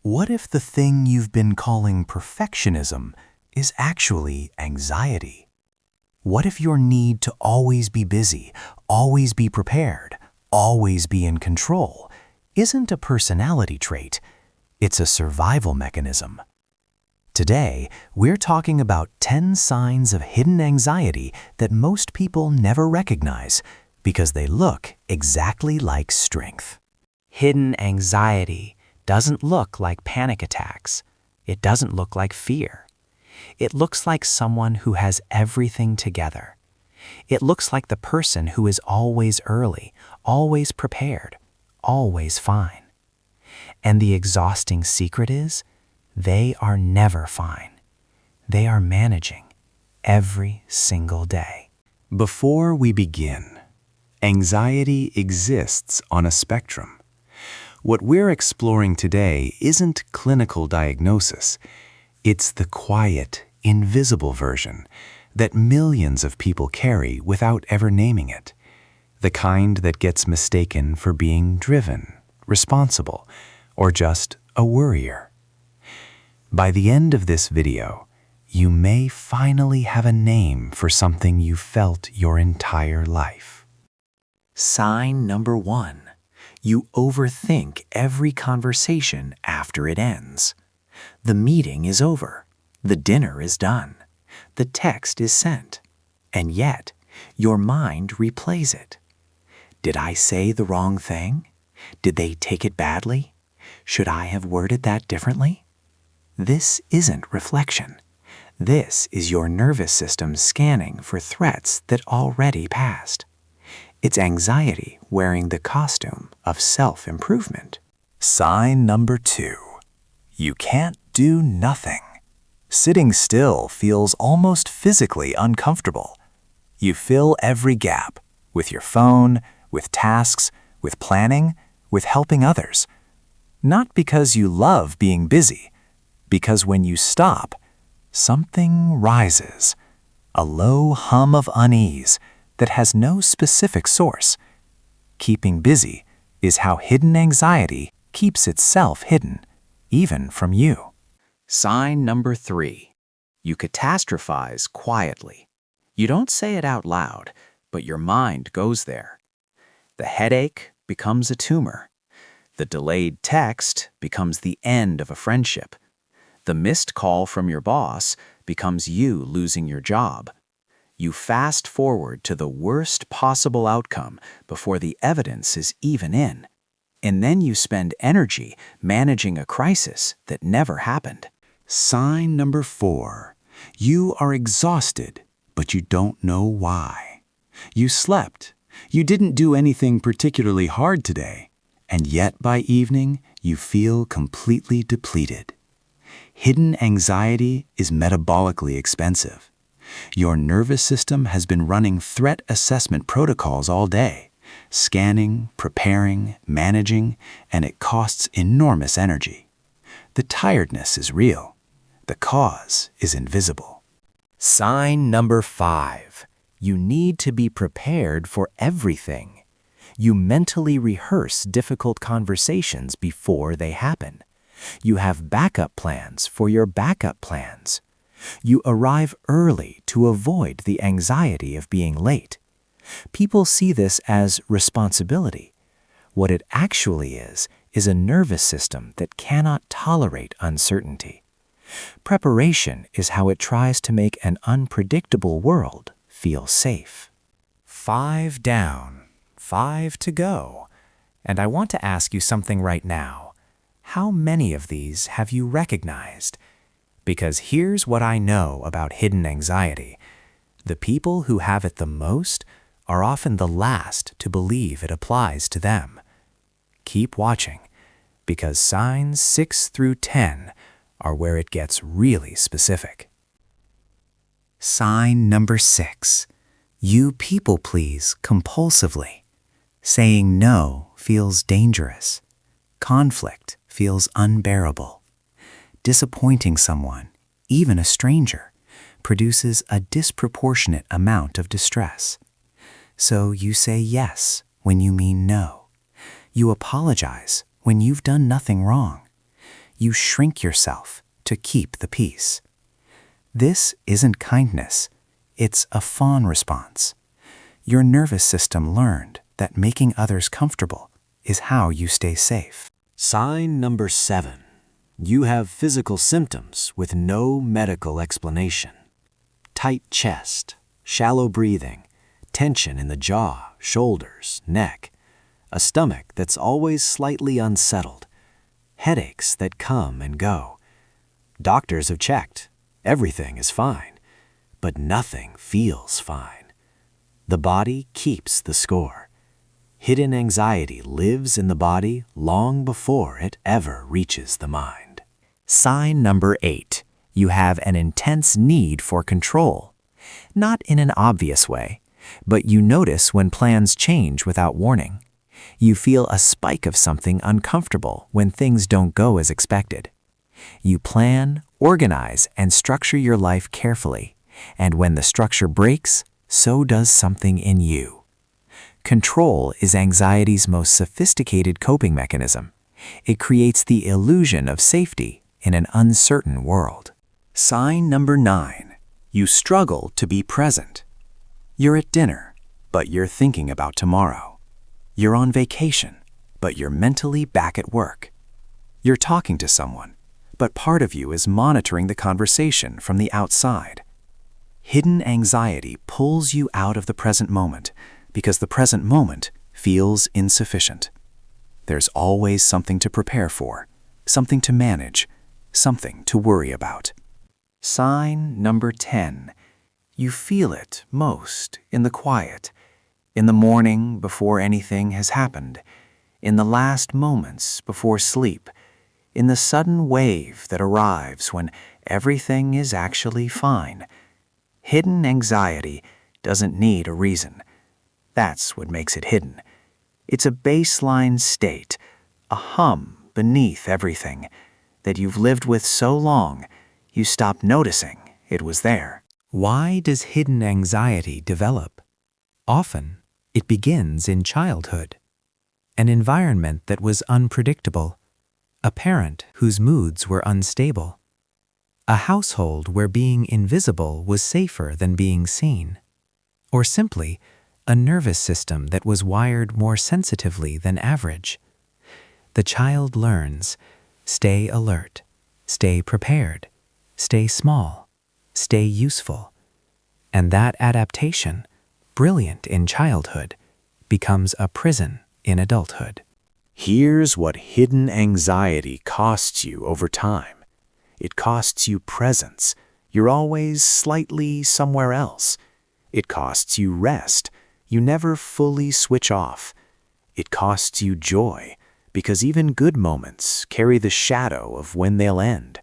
What if the thing you've been calling perfectionism is actually anxiety? What if your need to always be busy, always be prepared, always be in control isn't a personality trait, it's a survival mechanism? Today, we're talking about 10 signs of hidden anxiety that most people never recognize because they look exactly like strength. Hidden anxiety doesn't look like panic attacks. It doesn't look like fear. It looks like someone who has everything together. It looks like the person who is always early, always prepared, always fine. And the exhausting secret is, they are never fine. They are managing every single day. Before we begin, anxiety exists on a spectrum. What we're exploring today isn't clinical diagnosis. It's the quiet, invisible version that millions of people carry without ever naming it. The kind that gets mistaken for being driven, responsible, or just a worrier. By the end of this video, you may finally have a name for something you felt your entire life. Sign number 1. You overthink every conversation after it ends. The meeting is over. The dinner is done. The text is sent. And yet, your mind replays it. Did I say the wrong thing? Did they take it badly? Should I have worded that differently? This isn't reflection. This is your nervous system scanning for threats that already passed. It's anxiety wearing the costume of self-improvement. Sign number 2. You can't do nothing. Sitting still feels almost physically uncomfortable. You fill every gap with your phone, with tasks, with planning, with helping others. Not because you love being busy, because when you stop, something rises, a low hum of unease that has no specific source. Keeping busy is how hidden anxiety keeps itself hidden, even from you. Sign number 3. You catastrophize quietly. You don't say it out loud, but your mind goes there. The headache becomes a tumor. The delayed text becomes the end of a friendship. The missed call from your boss becomes you losing your job. You fast forward to the worst possible outcome before the evidence is even in. And then you spend energy managing a crisis that never happened. Sign number 4. You are exhausted, but you don't know why. You slept. You didn't do anything particularly hard today, and yet by evening you feel completely depleted. Hidden anxiety is metabolically expensive. Your nervous system has been running threat assessment protocols all day, scanning, preparing, managing, and it costs enormous energy. The tiredness is real. The cause is invisible. Sign number 5. You need to be prepared for everything. You mentally rehearse difficult conversations before they happen. You have backup plans for your backup plans. You arrive early to avoid the anxiety of being late. People see this as responsibility. What it actually is a nervous system that cannot tolerate uncertainty. Preparation is how it tries to make an unpredictable world feel safe. 5 down, 5 to go. And I want to ask you something right now. How many of these have you recognized? Because here's what I know about hidden anxiety. The people who have it the most are often the last to believe it applies to them. Keep watching, because signs 6 through 10 are where it gets really specific. Sign number 6. You people please compulsively. Saying no feels dangerous. Conflict feels unbearable. Disappointing someone, even a stranger, produces a disproportionate amount of distress. So you say yes when you mean no. You apologize when you've done nothing wrong. You shrink yourself to keep the peace. This isn't kindness. It's a fawn response. Your nervous system learned that making others comfortable is how you stay safe. Sign number 7. You have physical symptoms with no medical explanation. Tight chest, shallow breathing, tension in the jaw, shoulders, neck, a stomach that's always slightly unsettled, headaches that come and go. Doctors have checked. Everything is fine, but nothing feels fine. The body keeps the score. Hidden anxiety lives in the body long before it ever reaches the mind. Sign number 8. You have an intense need for control. Not in an obvious way, but you notice when plans change without warning. You feel a spike of something uncomfortable when things don't go as expected. You plan, organize, and structure your life carefully, and when the structure breaks, so does something in you. Control is anxiety's most sophisticated coping mechanism. It creates the illusion of safety in an uncertain world. Sign number 9. You struggle to be present. You're at dinner, but you're thinking about tomorrow. You're on vacation, but you're mentally back at work. You're talking to someone, but part of you is monitoring the conversation from the outside. Hidden anxiety pulls you out of the present moment because the present moment feels insufficient. There's always something to prepare for, something to manage, something to worry about. Sign number 10. You feel it most in the quiet, in the morning before anything has happened, in the last moments before sleep, in the sudden wave that arrives when everything is actually fine. Hidden anxiety doesn't need a reason. That's what makes it hidden. It's a baseline state, a hum beneath everything that you've lived with so long you stop noticing it was there. Why does hidden anxiety develop? Often, it begins in childhood. An environment that was unpredictable. A parent whose moods were unstable. A household where being invisible was safer than being seen. Or simply, a nervous system that was wired more sensitively than average. The child learns, stay alert, stay prepared, stay small, stay useful. And that adaptation, brilliant in childhood, becomes a prison in adulthood. Here's what hidden anxiety costs you over time. It costs you presence. You're always slightly somewhere else. It costs you rest. You never fully switch off. It costs you joy, because even good moments carry the shadow of when they'll end.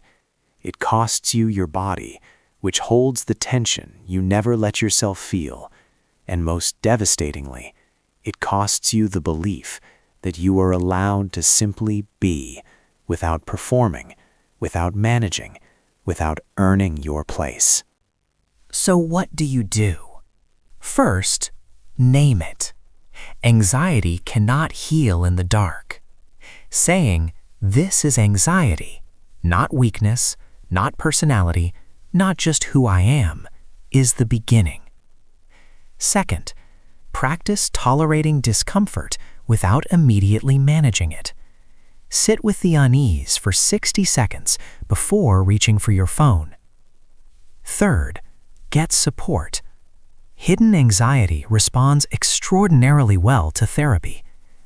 It costs you your body, which holds the tension you never let yourself feel. And most devastatingly, it costs you the belief that you are allowed to simply be, without performing, without managing, without earning your place. So what do you do? First, name it. Anxiety cannot heal in the dark. Saying, "This is anxiety," not weakness, not personality, not just who I am, is the beginning. Second, practice tolerating discomfort without immediately managing it. Sit with the unease for 60 seconds before reaching for your phone. Third, get support. Hidden anxiety responds extraordinarily well to therapy,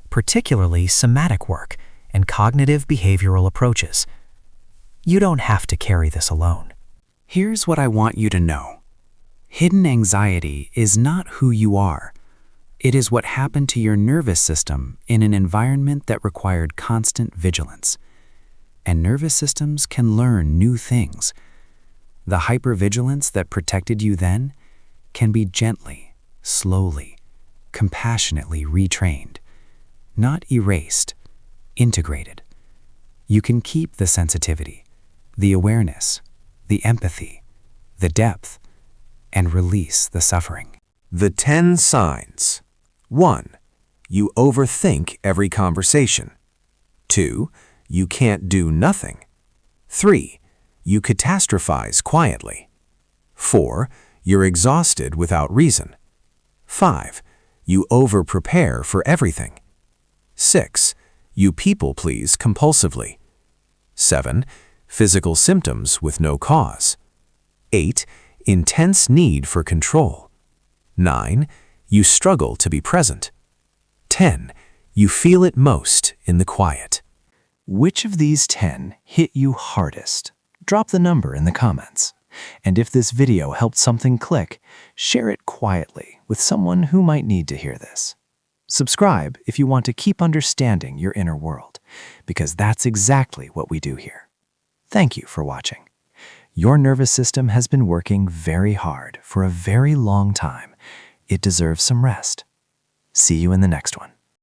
particularly somatic work and cognitive behavioral approaches. You don't have to carry this alone. Here's what I want you to know. Hidden anxiety is not who you are. It is what happened to your nervous system in an environment that required constant vigilance. And nervous systems can learn new things. The hypervigilance that protected you then can be gently, slowly, compassionately retrained. Not erased, integrated. You can keep the sensitivity, the awareness, the empathy, the depth, and release the suffering. The 10 signs. 1. You overthink every conversation. 2. You can't do nothing. 3. You catastrophize quietly. 4. You're exhausted without reason. 5. You over-prepare for everything. 6. You people-please compulsively. 7. Physical symptoms with no cause. 8. Intense need for control. 9. You struggle to be present. 10. You feel it most in the quiet. Which of these 10 hit you hardest? Drop the number in the comments. And if this video helped something click, share it quietly with someone who might need to hear this. Subscribe if you want to keep understanding your inner world, because that's exactly what we do here. Thank you for watching. Your nervous system has been working very hard for a very long time. It deserves some rest. See you in the next one.